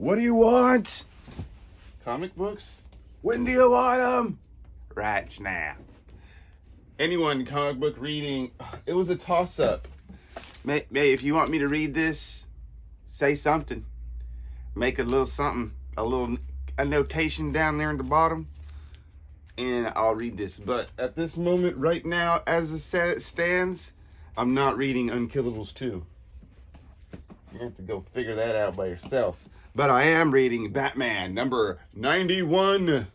What do you want? Comic books? When do you want them? Right now. Anyone comic book reading? It was a toss-up. May, if you want me to read this, say something. Make a little something, a notation down there in the bottom, and I'll read this. But at this moment, right now, as it stands, I'm not reading Unkillables 2. You have to go figure that out by yourself. But I am reading Batman number 91.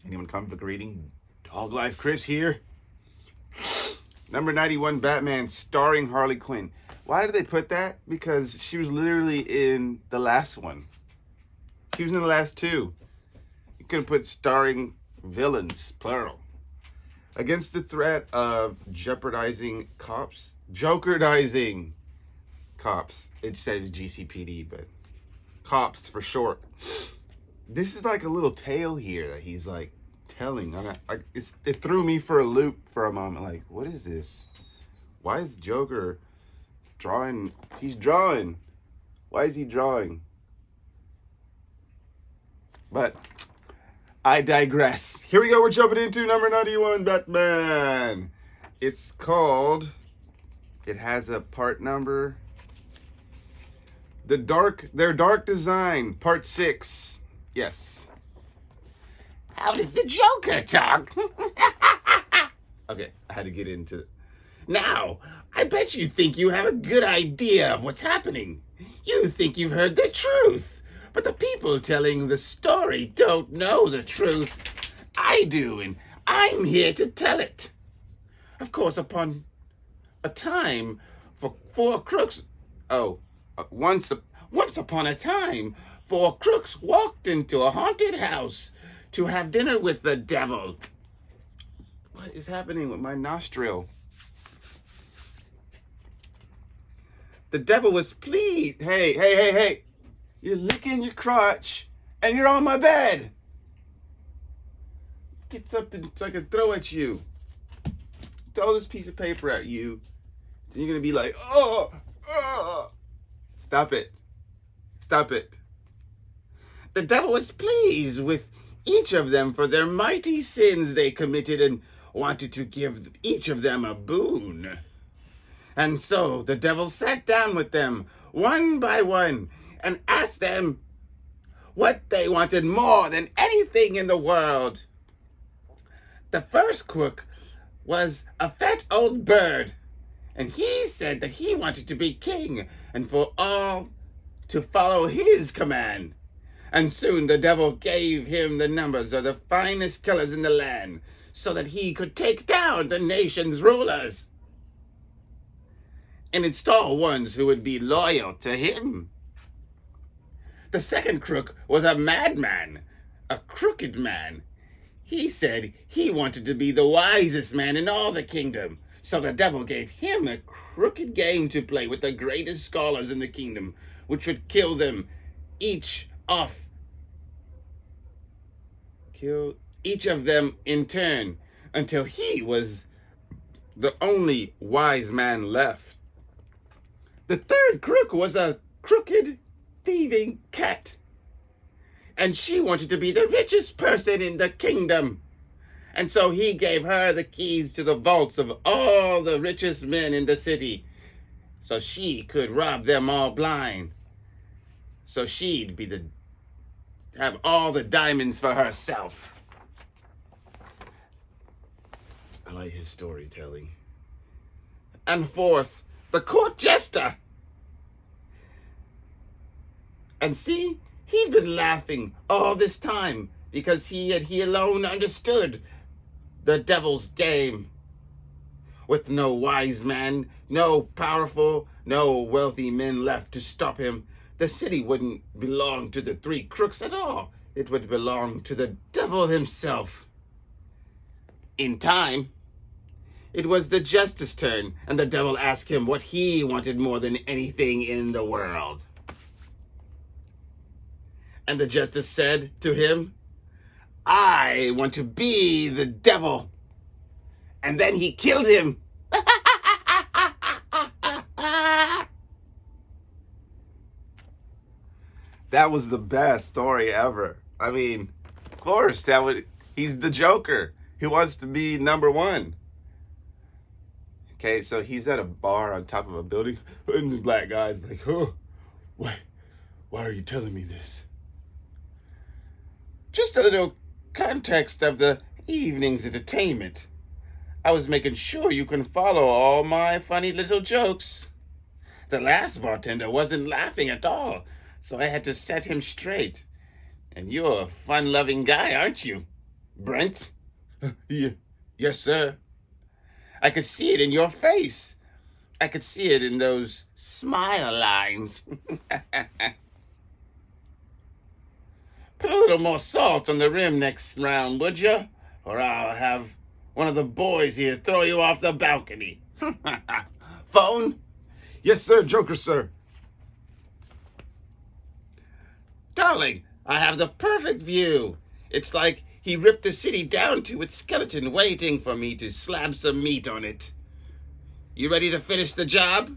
Anyone comic book reading? DogLifeChris here. Number 91 Batman starring Harley Quinn. Why did they put that? Because she was literally in the last one. She was in the last two. You could have put starring villains, plural. Against the threat of jeopardizing cops. Jokerdizing cops. It says GCPD, but cops for short. This is like a little tale here that he's like telling. It threw me for a loop for a moment. Like, what is this? Why is Joker drawing? He's drawing. Why is he drawing? But I digress. Here we go. We're jumping into number 91 Batman. It's called, it has a part number. Their Dark Design, part 6. Yes. How does the Joker talk? Okay, I had to get into it. Now, I bet you think you have a good idea of what's happening. You think you've heard the truth. But the people telling the story don't know the truth. I do, and I'm here to tell it. Of course, upon a time for 4 crooks... once upon a time, 4 crooks walked into a haunted house to have dinner with the devil. What is happening with my nostril? The devil was pleased. Hey. You're licking your crotch and you're on my bed. Get something so I can throw at you. Throw this piece of paper at you. Then you're going to be like, oh. Stop it. The devil was pleased with each of them for their mighty sins they committed and wanted to give each of them a boon. And so the devil sat down with them one by one and asked them what they wanted more than anything in the world. The first crook was a fat old bird, and he said that he wanted to be king and for all to follow his command. And soon the devil gave him the numbers of the finest killers in the land so that he could take down the nation's rulers and install ones who would be loyal to him. The second crook was a madman, a crooked man. He said he wanted to be the wisest man in all the kingdom, so the devil gave him a crooked game to play with the greatest scholars in the kingdom, which would kill them each off. Kill each of them in turn until he was the only wise man left. The third crook was a crooked, thieving cat, and she wanted to be the richest person in the kingdom. And so he gave her the keys to the vaults of all the richest men in the city, so she could rob them all blind. So she'd have all the diamonds for herself. I like his storytelling. And fourth, the court jester. And see, he'd been laughing all this time because he alone understood the devil's game. With no wise man, no powerful, no wealthy men left to stop him, the city wouldn't belong to the 3 crooks at all. It would belong to the devil himself. In time, it was the jester's turn, and the devil asked him what he wanted more than anything in the world. And the jester said to him, I want to be the devil. And then he killed him. That was the best story ever. I mean, of course, he's the Joker. He wants to be number one. Okay, so he's at a bar on top of a building, and the black guy's like, oh, why are you telling me this? Just a little context of the evening's entertainment. I was making sure you can follow all my funny little jokes. The last bartender wasn't laughing at all, so I had to set him straight. And you're a fun-loving guy, aren't you, Brent? Yeah. Yes, sir. I could see it in your face. I could see it in those smile lines. Put a little more salt on the rim next round, would you? Or I'll have one of the boys here throw you off the balcony. Phone? Yes, sir, Joker, sir. Darling, I have the perfect view. It's like he ripped the city down to its skeleton, waiting for me to slap some meat on it. You ready to finish the job?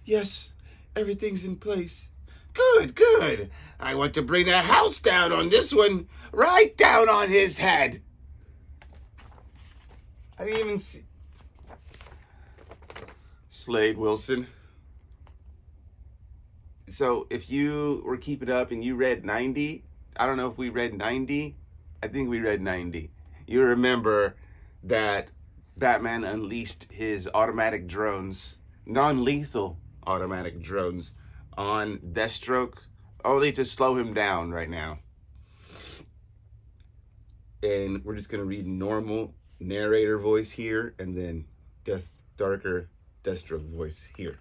Yes, everything's in place. Good, good. I want to bring the house down on this one, right down on his head. I didn't even see. Slade Wilson. So if you were keeping up and you read 90, I don't know if we read 90. I think we read 90. You remember that Batman unleashed his automatic drones, non-lethal automatic drones, on Deathstroke, only to slow him down right now. And we're just going to read normal narrator voice here, and then darker Deathstroke voice here.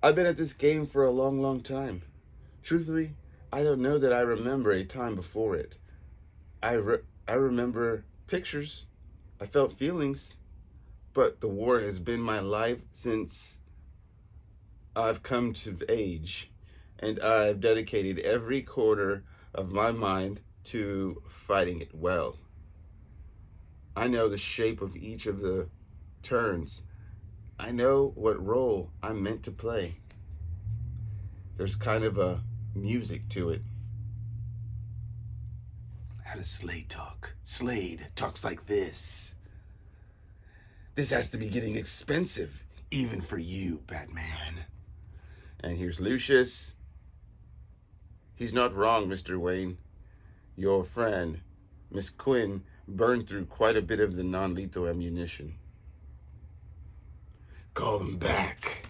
I've been at this game for a long, long time. Truthfully, I don't know that I remember a time before it. I remember pictures. I felt feelings. But the war has been my life since I've come to age. And I've dedicated every corner of my mind to fighting it well. I know the shape of each of the turns. I know what role I'm meant to play. There's kind of a music to it. How does Slade talk? Slade talks like this. This has to be getting expensive, even for you, Batman. And here's Lucius. He's not wrong, Mr. Wayne. Your friend, Miss Quinn, burned through quite a bit of the non-lethal ammunition. Call them back.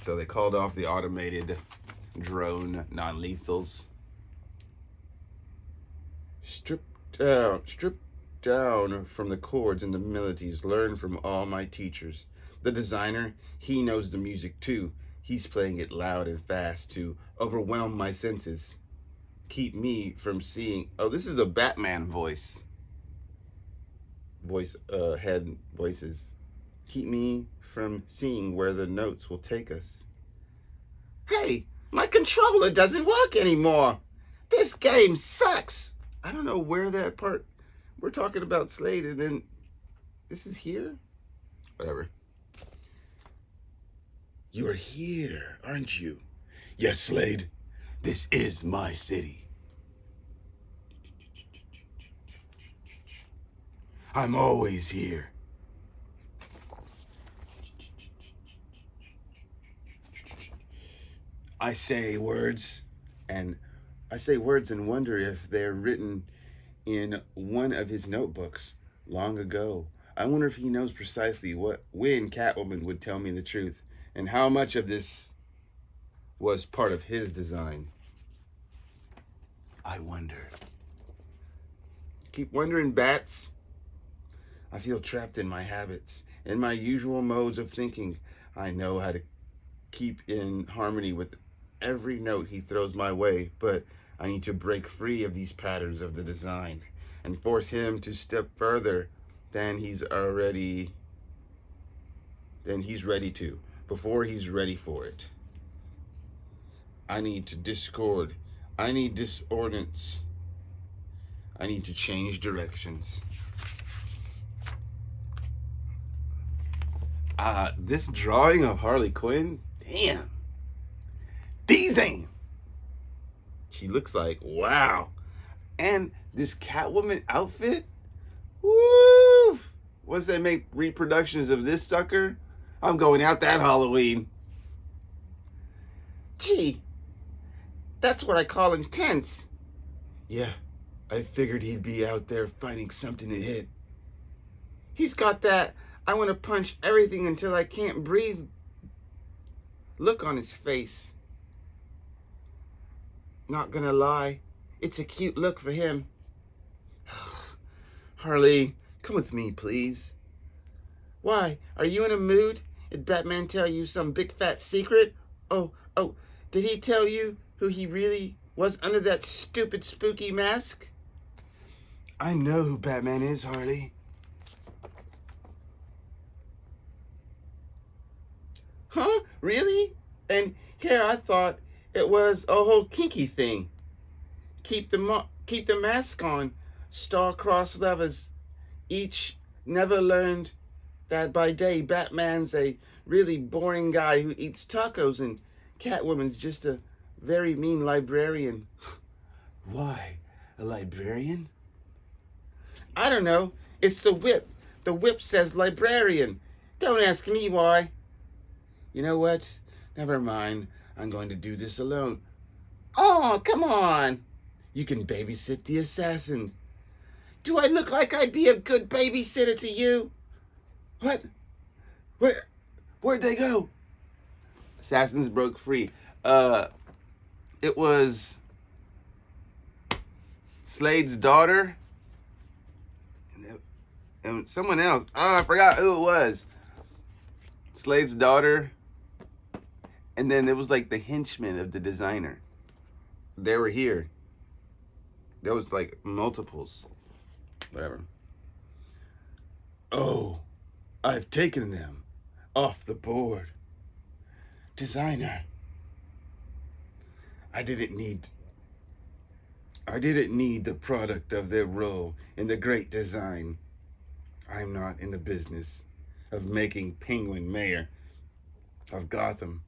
So they called off the automated drone non-lethals. Strip down from the chords and the melodies. Learn from all my teachers. The designer, he knows the music too. He's playing it loud and fast to overwhelm my senses. Keep me from seeing. Oh, this is a Batman voice. Head voices. Keep me from seeing where the notes will take us. Hey, my controller doesn't work anymore. This game sucks. I don't know where that part. We're talking about Slade, and then this is here? Whatever. You're here, aren't you? Yes, Slade. This is my city. I'm always here. I say words and wonder if they're written in one of his notebooks long ago. I wonder if he knows precisely when Catwoman would tell me the truth and how much of this was part of his design. I wonder. Keep wondering, bats. I feel trapped in my habits, in my usual modes of thinking. I know how to keep in harmony with every note he throws my way, but I need to break free of these patterns of the design and force him to step further than he's ready to, before he's ready for it. I need to discord. I need disordance. I need to change directions. This drawing of Harley Quinn, damn. These amazing. She looks like, wow. And this Catwoman outfit, woo! Once they make reproductions of this sucker, I'm going out that Halloween. Gee, that's what I call intense. Yeah, I figured he'd be out there finding something to hit. He's got that I want to punch everything until I can't breathe look on his face. Not gonna lie, it's a cute look for him. Harley, come with me, please. Why? Are you in a mood? Did Batman tell you some big fat secret? Oh, did he tell you who he really was under that stupid spooky mask? I know who Batman is, Harley. Huh? Really? And here I thought it was a whole kinky thing. Keep the mask on, star-crossed lovers. Each never learned that by day Batman's a really boring guy who eats tacos and Catwoman's just a very mean librarian. Why? A librarian? I don't know. It's the whip. The whip says librarian. Don't ask me why. You know what? Never mind. I'm going to do this alone. Oh, come on. You can babysit the assassins. Do I look like I'd be a good babysitter to you? What? Where'd they go? Assassins broke free. It was Slade's daughter and someone else. Oh, I forgot who it was. Slade's daughter, and then there was like the henchman of the designer. They were here. There was like multiples. Whatever. Oh, I've taken them off the board. Designer. I didn't need the product of their role in the great design. I'm not in the business of making Penguin mayor of Gotham.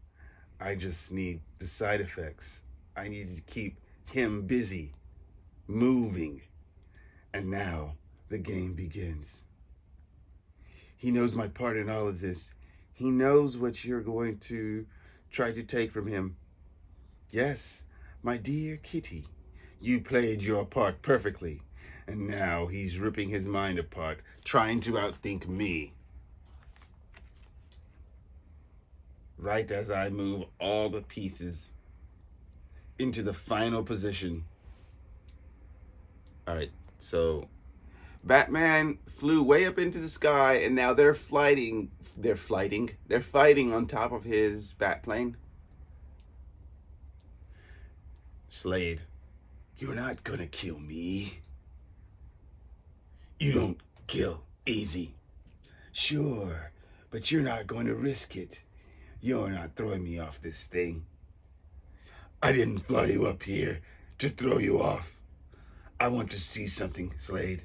I just need the side effects. I need to keep him busy, moving. And now the game begins. He knows my part in all of this. He knows what you're going to try to take from him. Yes, my dear Kitty, you played your part perfectly. And now he's ripping his mind apart, trying to outthink me. Right as I move all the pieces into the final position. All right, so Batman flew way up into the sky, and now they're fighting on top of his Batplane. Slade, you're not gonna kill me. You don't kill easy. Sure, but you're not going to risk it. You're not throwing me off this thing. I didn't fly you up here to throw you off. I want to see something, Slade.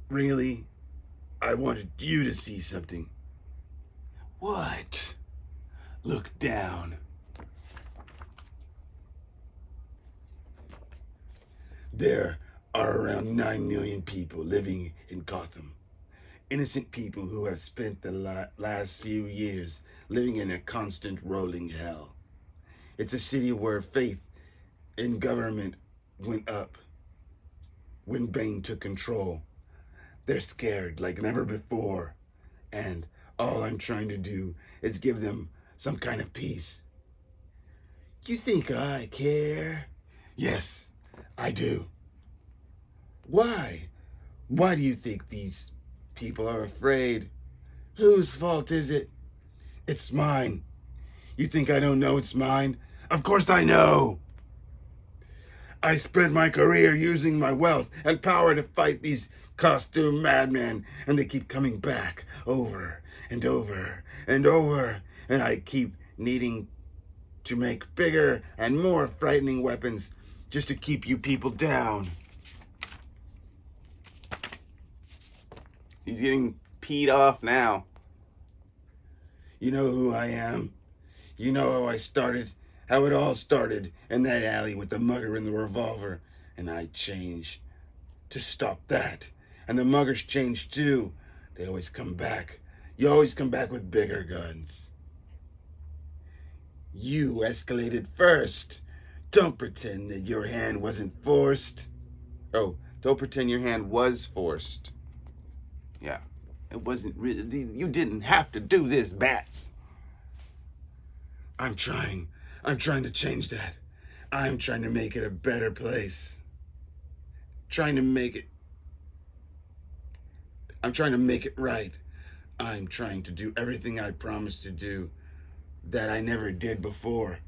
Really? I wanted you to see something. What? Look down. There are around 9 million people living in Gotham. Innocent people who have spent the last few years living in a constant rolling hell. It's a city where faith in government went up when Bane took control. They're scared like never before. And all I'm trying to do is give them some kind of peace. You think I care? Yes, I do. Why? Why do you think these people are afraid? Whose fault is it? It's mine. You think I don't know it's mine? Of course I know. I spent my career using my wealth and power to fight these costume madmen, and they keep coming back over and over and over, and I keep needing to make bigger and more frightening weapons just to keep you people down. He's getting peed off now. You know who I am? You know how I started? How it all started in that alley with the mugger and the revolver. And I changed to stop that. And the muggers changed too. They always come back. You always come back with bigger guns. You escalated first. Don't pretend that your hand wasn't forced. Oh, don't pretend your hand was forced. Yeah, it wasn't really, you didn't have to do this, Bats. I'm trying to change that. I'm trying to make it a better place. I'm trying to make it right. I'm trying to do everything I promised to do that I never did before.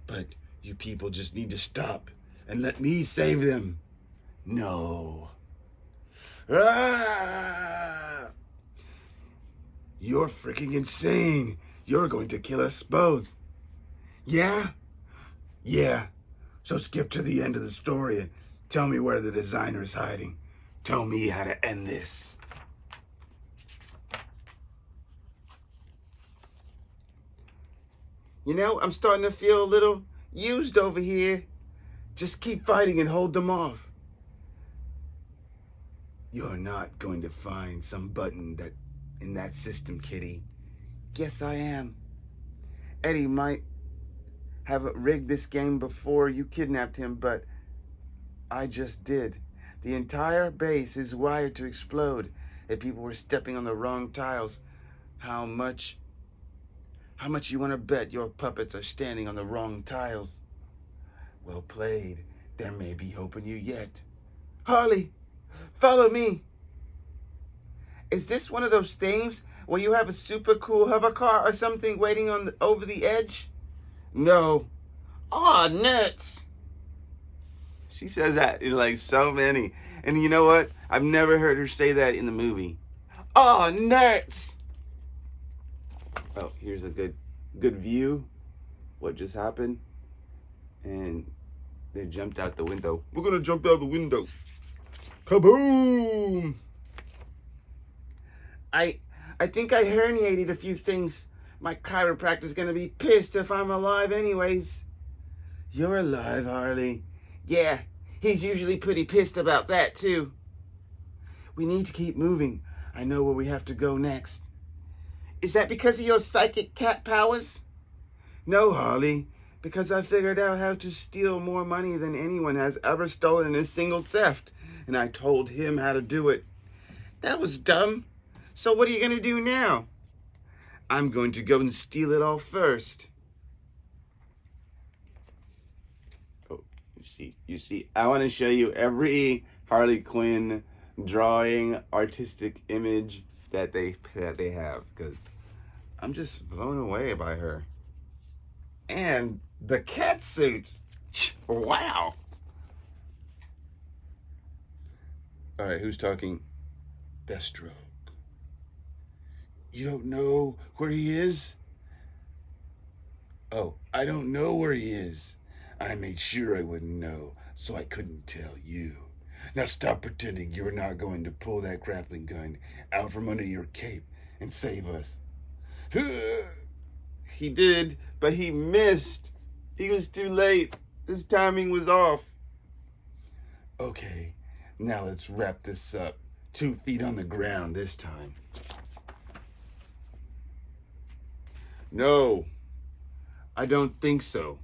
But you people just need to stop and let me save them. No. Ah! You're freaking insane. You're going to kill us both. Yeah? Yeah. So skip to the end of the story and tell me where the designer is hiding. Tell me how to end this. You know, I'm starting to feel a little used over here. Just keep fighting and hold them off. You're not going to find some button that in that system, Kitty. Yes, I am. Eddie might have rigged this game before you kidnapped him, but I just did. The entire base is wired to explode if people were stepping on the wrong tiles. How much you want to bet your puppets are standing on the wrong tiles? Well played. There may be hope in you yet. Harley, follow me. Is this one of those things where you have a super cool hover car or something waiting on over the edge? No. Aw, nuts. She says that in like so many. And you know what? I've never heard her say that in the movie. Aw, nuts. Oh, here's a good view. What just happened? And they jumped out the window. We're gonna jump out the window. Kaboom! I think I herniated a few things. My chiropractor's gonna be pissed if I'm alive anyways. You're alive, Harley. Yeah, he's usually pretty pissed about that too. We need to keep moving. I know where we have to go next. Is that because of your psychic cat powers? No, Harley, because I figured out how to steal more money than anyone has ever stolen in a single theft, and I told him how to do it. That was dumb. So what are you going to do now? I'm going to go and steal it all first. Oh, you see, I want to show you every Harley Quinn drawing, artistic image that they have, because I'm just blown away by her. And the cat suit. Wow. All right, who's talking? Deathstroke. You don't know where he is? Oh, I don't know where he is. I made sure I wouldn't know, so I couldn't tell you. Now stop pretending you're not going to pull that grappling gun out from under your cape and save us. He did, but he missed. He was too late. His timing was off. Okay, now let's wrap this up. 2 feet on the ground this time. No, I don't think so.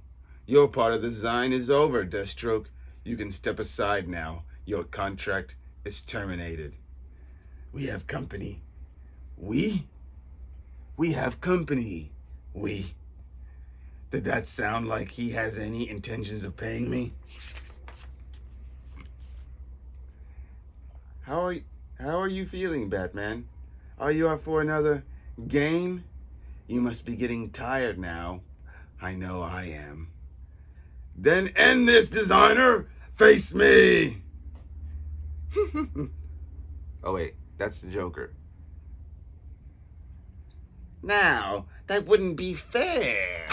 Your part of the design is over, Deathstroke. You can step aside now. Your contract is terminated. We have company. We? We have company. We? Did that sound like he has any intentions of paying me? How are you feeling, Batman? Are you up for another game? You must be getting tired now. I know I am. Then end this, designer! Face me! Oh wait, that's the Joker. Now, that wouldn't be fair.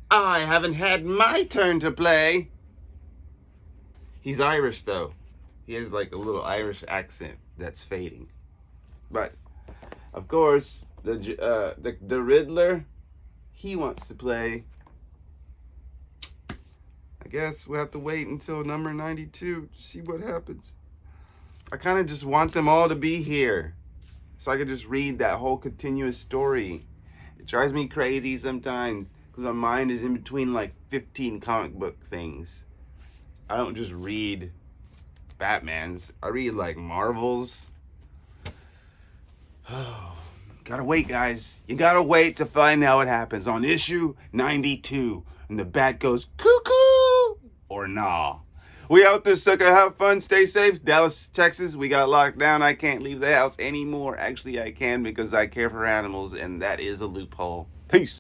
I haven't had my turn to play. He's Irish though. He has like a little Irish accent that's fading. But of course, the Riddler, he wants to play. I guess we'll have to wait until number 92 to see what happens. I kind of just want them all to be here so I could just read that whole continuous story. It drives me crazy sometimes because my mind is in between like 15 comic book things. I don't just read Batmans. I read like Marvels. Oh, gotta wait, guys. You gotta wait to find out what happens on issue 92. And the bat goes cuckoo or nah. We out this sucker. Have fun. Stay safe. Dallas, Texas. We got locked down. I can't leave the house anymore. Actually, I can because I care for animals, and that is a loophole. Peace.